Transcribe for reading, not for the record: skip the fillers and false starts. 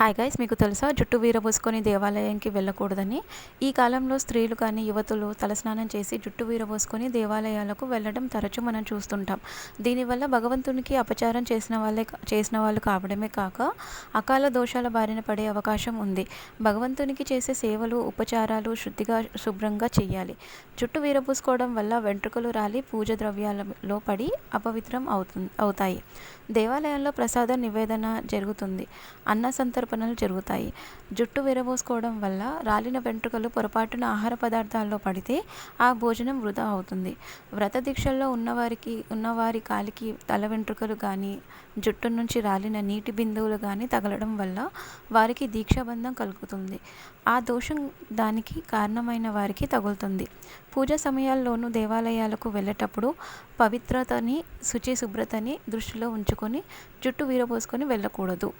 Hi guys, మీకు తెలుసా జుట్టు వీరబోసుకొని దేవాలయానికి వెళ్ళకూడదని? ఈ కాలంలో స్త్రీలు కానీ యువతులు తలస్నానం చేసి జుట్టు వీరబోసుకొని దేవాలయాలకు వెళ్ళడం తరచూ మనం చూస్తుంటాం. దీనివల్ల భగవంతునికి అపచారం చేసిన వాళ్ళు కావడమే కాక అకాల దోషాల బారిన పడే అవకాశం ఉంది. భగవంతునికి చేసే సేవలు ఉపచారాలు శుభ్రంగా చేయాలి. జుట్టు వీరబోసుకోవడం వల్ల వెంట్రుకలు రాలి పూజ ద్రవ్యాలలో పడి అపవిత్రం అవుతాయి. దేవాలయంలో ప్రసాద నివేదన జరుగుతుంది, అన్న సంతర్పణలు జరుగుతాయి. జుట్టు విరబోసుకోవడం వల్ల రాలిన వెంట్రుకలు పొరపాటున ఆహార పదార్థాల్లో పడితే ఆ భోజనం వృధా అవుతుంది. వ్రత దీక్షల్లో ఉన్నవారి కాలికి తల వెంట్రుకలు కానీ జుట్టు నుంచి రాలిన నీటి బిందువులు కానీ తగలడం వల్ల వారికి దీక్షాబంధం కలుగుతుంది. ఆ దోషం దానికి కారణమైన వారికి తగులుతుంది. పూజ సమయాల్లోనూ దేవాలయాలకు వెళ్ళేటప్పుడు పవిత్రతని శుభ్రతని దృష్టిలో ఉంచుకొని జుట్టు వీరబోసుకొని వెళ్ళకూడదు.